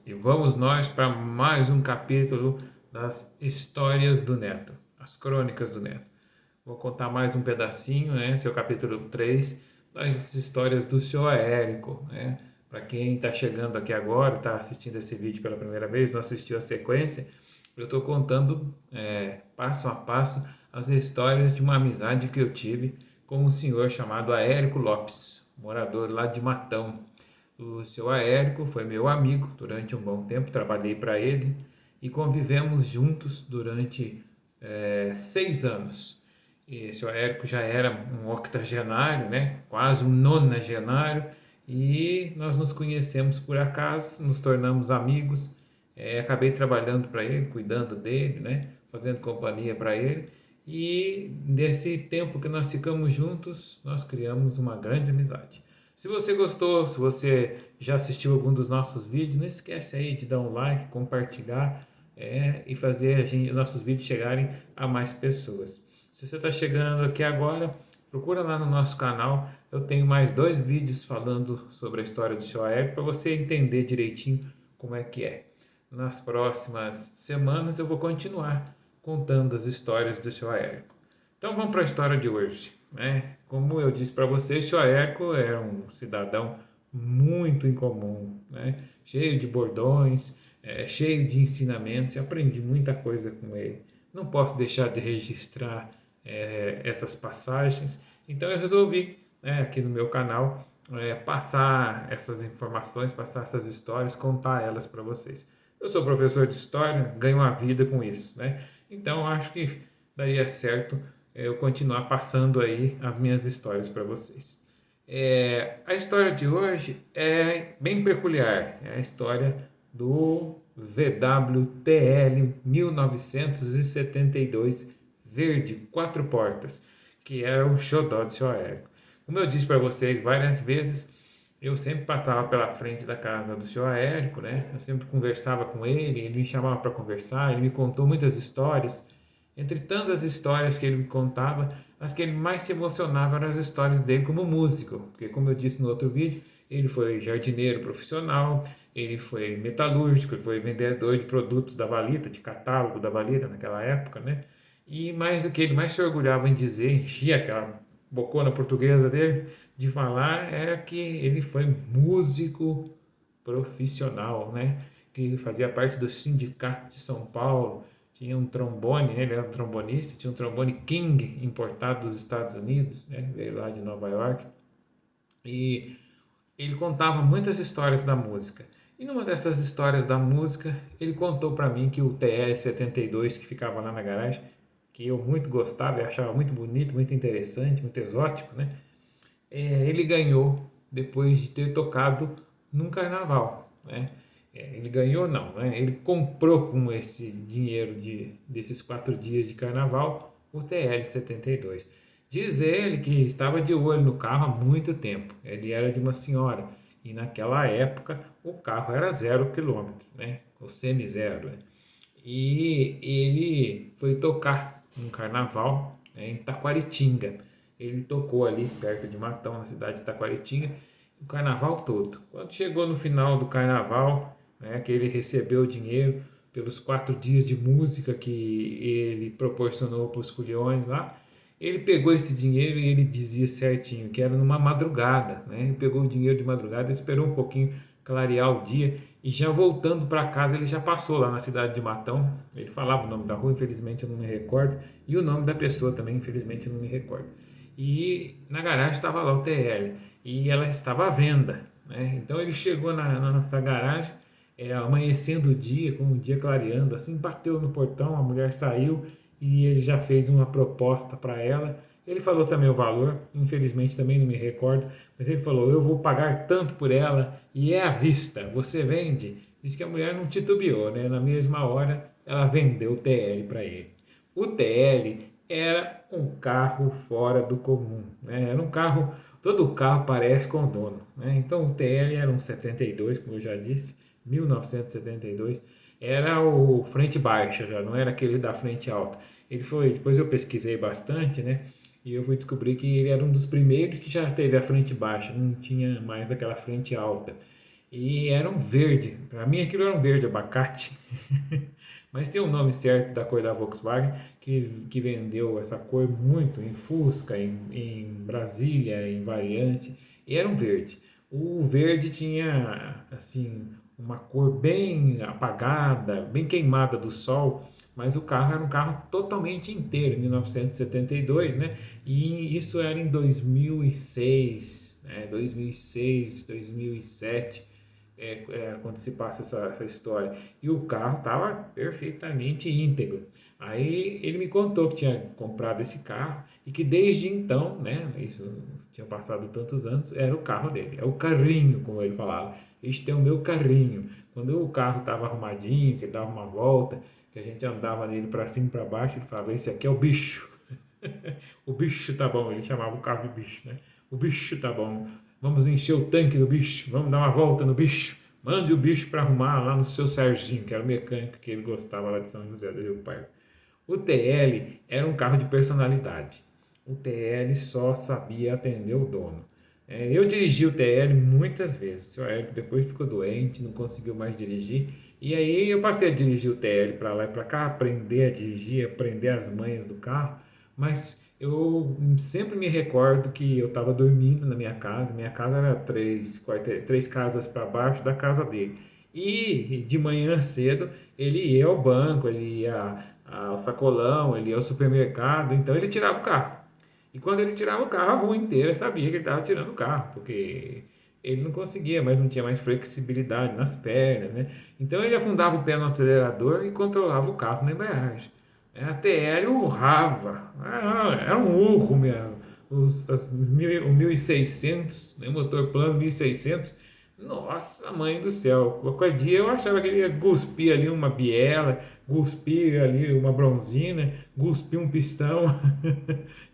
E vamos nós para mais um capítulo das histórias do Neto, as crônicas do Neto. Vou contar mais um pedacinho, né? Esse é o capítulo 3 das histórias do seu Érico, né? Para quem está chegando aqui agora, está assistindo esse vídeo pela primeira vez, não assistiu a sequência, eu estou contando passo a passo as histórias de uma amizade que eu tive com um senhor chamado Érico Lopes, morador lá de Matão. O seu Érico foi meu amigo durante um bom tempo, trabalhei para ele e convivemos juntos durante 6 anos. E o seu Érico já era um octogenário, né? Quase um nonagenário, e nós nos conhecemos por acaso, nos tornamos amigos. Acabei trabalhando para ele, cuidando dele, né? Fazendo companhia para ele. E nesse tempo que nós ficamos juntos, nós criamos uma grande amizade. Se você gostou, se você já assistiu algum dos nossos vídeos, não esquece aí de dar um like, compartilhar e fazer nossos vídeos chegarem a mais pessoas. Se você está chegando aqui agora, procura lá no nosso canal. Eu tenho mais 2 vídeos falando sobre a história do seu Érico para você entender direitinho como é que é. Nas próximas semanas eu vou continuar contando as histórias do seu Érico. Então vamos para a história de hoje, né? Como eu disse para vocês, seu Érico era um cidadão muito incomum, né? Cheio de bordões, cheio de ensinamentos, e aprendi muita coisa com ele. Não posso deixar de registrar essas passagens, então eu resolvi, né, aqui no meu canal, passar essas informações, passar essas histórias, contar elas para vocês. Eu sou professor de história, ganho uma vida com isso, né? Então acho que daria certo eu continuar passando aí as minhas histórias para vocês. A história de hoje é bem peculiar, é a história do VWTL 1972 verde, 4 portas, que era o xodó de seu Érico. Como eu disse para vocês várias vezes, eu sempre passava pela frente da casa do senhor Érico, né? Eu sempre conversava com ele me chamava para conversar, ele me contou muitas histórias. Entre tantas histórias que ele me contava, as que ele mais se emocionava eram as histórias dele como músico, porque como eu disse no outro vídeo, ele foi jardineiro profissional, ele foi metalúrgico, ele foi vendedor de produtos da Valita, de catálogo da Valita naquela época, né? E mais o que ele mais se orgulhava em dizer, enchia aquela bocona portuguesa dele, de falar, era que ele foi músico profissional, né? Que fazia parte do Sindicato de São Paulo, tinha um trombone, né? Ele era um trombonista, tinha um trombone King importado dos Estados Unidos, né? Veio lá de Nova York, e ele contava muitas histórias da música. E numa dessas histórias da música, ele contou para mim que o TL-72 que ficava lá na garagem, que eu muito gostava e achava muito bonito, muito interessante, muito exótico, né? Ele ganhou depois de ter tocado num carnaval, né? Ele ganhou não, né? Ele comprou com esse dinheiro desses 4 dias de carnaval o TL-72. Diz ele que estava de olho no carro há muito tempo. Ele era de uma senhora e naquela época o carro era 0 km, né? Ou semi-zero, né? E ele foi tocar um carnaval, né, em Taquaritinga. Ele tocou ali perto de Matão, na cidade de Taquaritinga, o carnaval todo. Quando chegou no final do carnaval, né, que ele recebeu o dinheiro pelos 4 dias de música que ele proporcionou para os foliões lá, ele pegou esse dinheiro e ele dizia certinho que era numa madrugada, né? Ele pegou o dinheiro de madrugada, esperou um pouquinho clarear o dia e já voltando para casa ele já passou lá na cidade de Matão. Ele falava o nome da rua, infelizmente eu não me recordo, e o nome da pessoa também, infelizmente eu não me recordo. E na garagem estava lá o TL e ela estava à venda, né? Então ele chegou na nossa garagem, amanhecendo o dia, com o dia clareando, assim, bateu no portão, a mulher saiu e ele já fez uma proposta para ela. Ele falou também o valor, infelizmente também não me recordo, mas ele falou: eu vou pagar tanto por ela e é à vista, você vende? Diz que a mulher não titubeou, né? Na mesma hora ela vendeu o TL para ele. O TL era um carro fora do comum, né? Era um carro, todo carro parece com o dono, né? Então o TL era um 72, como eu já disse, 1972, era o frente baixa já, não era aquele da frente alta. Ele foi, depois eu pesquisei bastante, né? E eu fui descobrir que ele era um dos primeiros que já teve a frente baixa, não tinha mais aquela frente alta. e era um verde. Para mim aquilo era um verde abacate. Mas tem um nome certo da cor da Volkswagen que vendeu essa cor muito em Fusca, em Brasília, em Variante, e era um verde. O verde tinha assim uma cor bem apagada, bem queimada do sol, mas o carro era um carro totalmente inteiro, em 1972, né? E isso era em 2006, né? 2006, 2007, quando se passa essa história. E o carro estava perfeitamente íntegro. Aí ele me contou que tinha comprado esse carro e que desde então, né, isso tinha passado tantos anos, era o carro dele, é o carrinho, como ele falava. Este é o meu carrinho. Quando o carro estava arrumadinho, que ele dava uma volta, que a gente andava nele para cima e para baixo, ele falava: esse aqui é o bicho. O bicho tá bom, ele chamava o carro de bicho, né? O bicho tá bom. Vamos encher o tanque do bicho, vamos dar uma volta no bicho. Mande o bicho para arrumar lá no seu Serginho, que era o mecânico que ele gostava lá de São José do Rio Pardo. O TL era um carro de personalidade. O TL só sabia atender o dono. Eu dirigi o TL muitas vezes. O seu Érico depois ficou doente, não conseguiu mais dirigir. E aí eu passei a dirigir o TL para lá e para cá, aprender a dirigir, aprender as manhas do carro. Mas eu sempre me recordo que eu estava dormindo na minha casa. Minha casa era três casas para baixo da casa dele. E de manhã cedo ele ia ao banco, ele ia ao sacolão, ele ia ao supermercado, então ele tirava o carro. E quando ele tirava o carro, a rua inteira sabia que ele estava tirando o carro, porque ele não conseguia, mas não tinha mais flexibilidade nas pernas, né? Então ele afundava o pé no acelerador e controlava o carro na embreagem. Até ele urrava, era um urro mesmo. O 1600, né, motor plano 1600, nossa mãe do céu, qualquer dia eu achava que ele ia cuspir ali uma biela, cuspir ali uma bronzina, cuspir um pistão,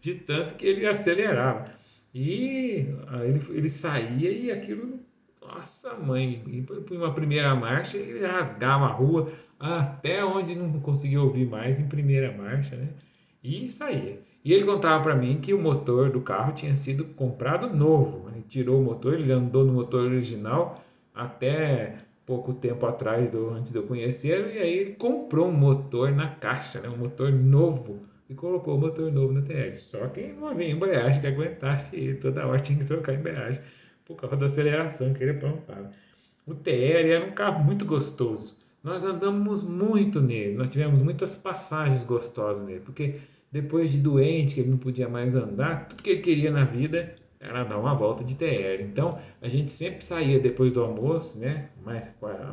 de tanto que ele acelerava. E aí ele saía e aquilo, nossa mãe, e por uma primeira marcha ele rasgava a rua até onde não conseguia ouvir mais em primeira marcha, né? E saía. E ele contava para mim que o motor do carro tinha sido comprado novo. Ele tirou o motor, ele andou no motor original até pouco tempo atrás, antes de eu conhecê-lo, e aí ele comprou um motor na caixa, né? Um motor novo, e colocou o motor novo na TL. Só que não havia embreagem que aguentasse ele, toda hora tinha que trocar a embreagem por causa da aceleração que ele aprontava. O TL era um carro muito gostoso. Nós andamos muito nele, nós tivemos muitas passagens gostosas nele, porque depois de doente, que ele não podia mais andar, tudo que ele queria na vida era dar uma volta de TR. Então a gente sempre saía depois do almoço, né? Mais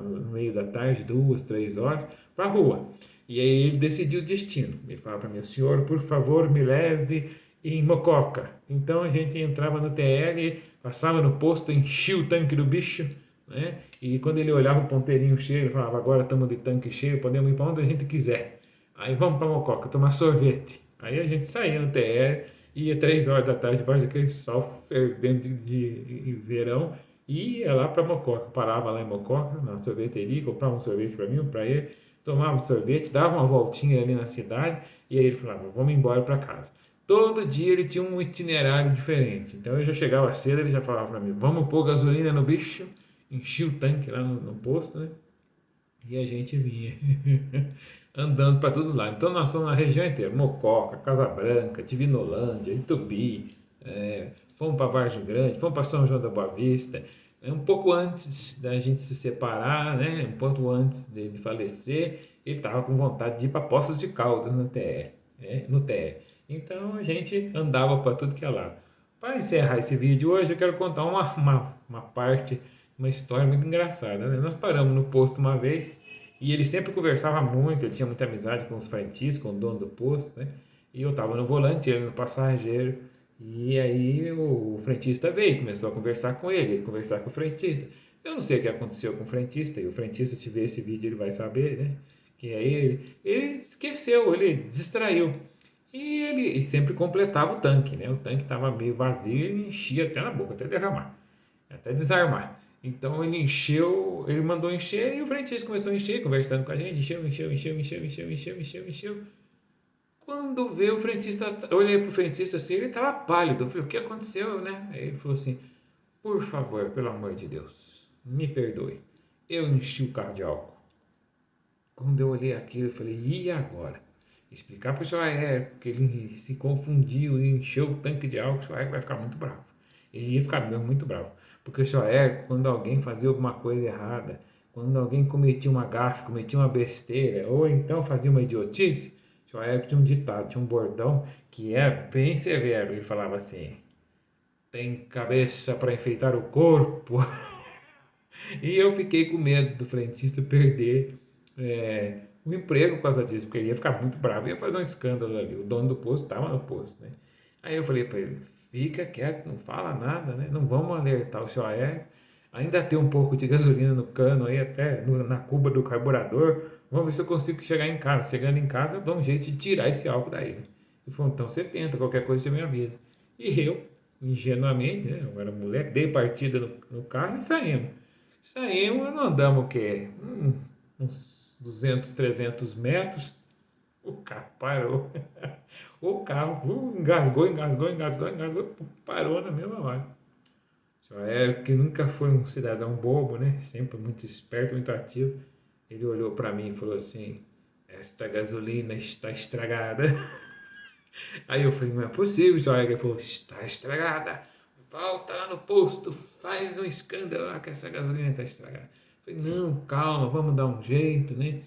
no meio da tarde, 2, 3 horas, para a rua. E aí ele decidiu o destino. Ele falava para mim: senhor, por favor, me leve em Mococa. Então a gente entrava no TL, passava no posto, enchia o tanque do bicho, né? E quando ele olhava o ponteirinho cheio, ele falava: agora estamos de tanque cheio, podemos ir para onde a gente quiser. Aí vamos para Mococa tomar sorvete. Aí a gente saía no TR, ia 3 horas da tarde, debaixo daquele sol fervendo de verão, e ia lá para Mococa. Parava lá em Mococa, na sorveteria, comprava um sorvete para mim, um para ele, tomava um sorvete, dava uma voltinha ali na cidade, e aí ele falava: vamos embora para casa. Todo dia ele tinha um itinerário diferente. Então eu já chegava cedo, ele já falava para mim: vamos pôr gasolina no bicho, enchia o tanque lá no posto, né? E a gente vinha andando para todo lado. Então nós somos na região inteira: Mococa, Casa Branca, Divinolândia, Itubi, fomos para Vargem Grande, fomos para São João da Boa Vista. Um pouco antes da gente se separar, né, um pouco antes dele falecer, ele estava com vontade de ir para Poços de Caldas no TR, no TR. Então a gente andava para tudo que é lado. Para encerrar esse vídeo hoje, eu quero contar uma parte, uma história muito engraçada, né? Nós paramos no posto uma vez e ele sempre conversava muito, ele tinha muita amizade com os frentistas, com o dono do posto, né? E eu estava no volante, ele no passageiro. E aí o frentista veio, começou a conversar com ele conversar com o frentista. Eu não sei o que aconteceu com o frentista, e o frentista, se ver esse vídeo, ele vai saber, né? Que aí ele esqueceu, ele distraiu. E ele sempre completava o tanque, né? O tanque estava meio vazio e ele enchia até na boca, até derramar, até desarmar. Então ele encheu, ele mandou encher e o frentista começou a encher, conversando com a gente, encheu. Quando veio o frentista, eu olhei pro frentista assim, ele estava pálido. Eu falei: o que aconteceu, né? Aí ele falou assim: por favor, pelo amor de Deus, me perdoe. Eu enchi o carro de álcool. Quando eu olhei aquilo, eu falei, e agora? Explicar para o seu Aéreo que ele se confundiu e encheu o tanque de álcool, o seu Aéreo vai ficar muito bravo. Ele ia ficar mesmo muito bravo. Porque o seu Aéreo, quando alguém fazia alguma coisa errada, quando alguém cometia uma gafe, cometia uma besteira, ou então fazia uma idiotice, o seu Aéreo tinha um ditado, tinha um bordão que era bem severo. Ele falava assim, tem cabeça para enfeitar o corpo. E eu fiquei com medo do frentista perder o emprego por causa disso, porque ele ia ficar muito bravo, ia fazer um escândalo ali. O dono do posto estava no posto, né? Aí eu falei para ele, fica quieto, não fala nada, né? Não vamos alertar o seu aéreo. Ainda tem um pouco de gasolina no cano aí, até na cuba do carburador. Vamos ver se eu consigo chegar em casa. Chegando em casa, eu dou um jeito de tirar esse álcool daí, né? Ele falou, então você tenta, qualquer coisa você me avisa. E eu, ingenuamente, né? Eu era moleque, dei partida no carro e saímos. Saímos, não andamos o quê? Uns 200, 300 metros. O carro parou. O carro engasgou, parou na mesma hora. O senhor Aéreo, que nunca foi um cidadão bobo, né? Sempre muito esperto, muito ativo. Ele olhou para mim e falou assim: esta gasolina está estragada. Aí eu falei: não é possível, senhor Aéreo. Ele falou: está estragada. Volta lá no posto, faz um escândalo lá que essa gasolina está estragada. Eu falei: não, calma, vamos dar um jeito, né?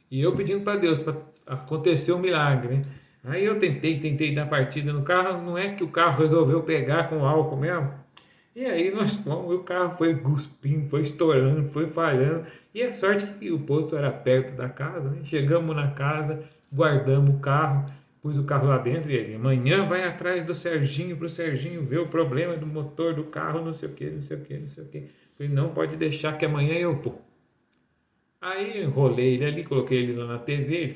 E eu pedindo para Deus para acontecer um milagre, né? Aí eu tentei dar partida no carro, não é que o carro resolveu pegar com álcool mesmo. E aí nós fomos, o carro foi cuspindo, foi estourando, foi falhando. E a sorte que o posto era perto da casa, né? Chegamos na casa, guardamos o carro, pus o carro lá dentro e ele, amanhã vai atrás do Serginho, para o Serginho ver o problema do motor do carro, não sei o que, não sei o que, não sei o que. Falei, não pode deixar que amanhã eu vou. Aí enrolei ele ali, coloquei ele lá na TV, ele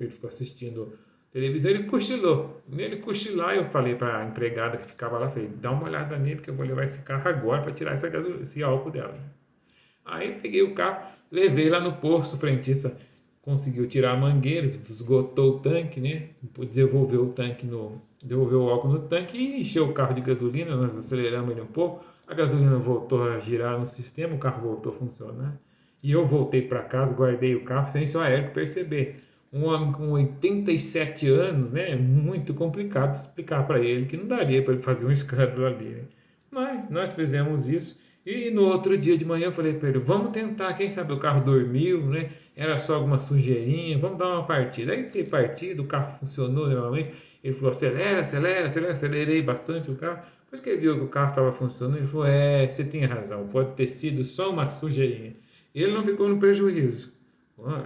ficou assistindo televisão, ele cochilou. Nele cochilar, eu falei para a empregada que ficava lá, falei, dá uma olhada nele que eu vou levar esse carro agora para tirar esse álcool dela. Aí peguei o carro, levei lá no posto, o frentista conseguiu tirar a mangueira, esgotou o tanque, né? Devolveu o álcool no tanque e encheu o carro de gasolina, nós aceleramos ele um pouco, a gasolina voltou a girar no sistema, o carro voltou a funcionar. E eu voltei para casa, guardei o carro sem o Aéreo perceber. Um homem com 87 anos, né? É muito complicado explicar para ele que não daria para ele fazer um escândalo ali, né? Mas nós fizemos isso e no outro dia de manhã eu falei para ele, vamos tentar, quem sabe o carro dormiu, né? Era só alguma sujeirinha, vamos dar uma partida. Aí tem partida, o carro funcionou normalmente. Ele falou, acelera, acelera, acelera, acelerei bastante o carro. Depois que ele viu que o carro estava funcionando, ele falou, você tem razão, pode ter sido só uma sujeirinha. Ele não ficou no prejuízo.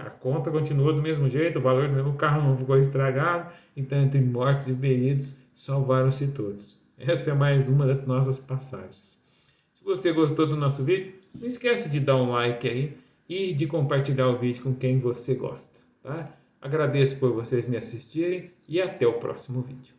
A conta continuou do mesmo jeito, o valor do mesmo carro não ficou estragado, então entre mortos e feridos salvaram-se todos. Essa é mais uma das nossas passagens. Se você gostou do nosso vídeo, não esquece de dar um like aí e de compartilhar o vídeo com quem você gosta, tá? Agradeço por vocês me assistirem e até o próximo vídeo.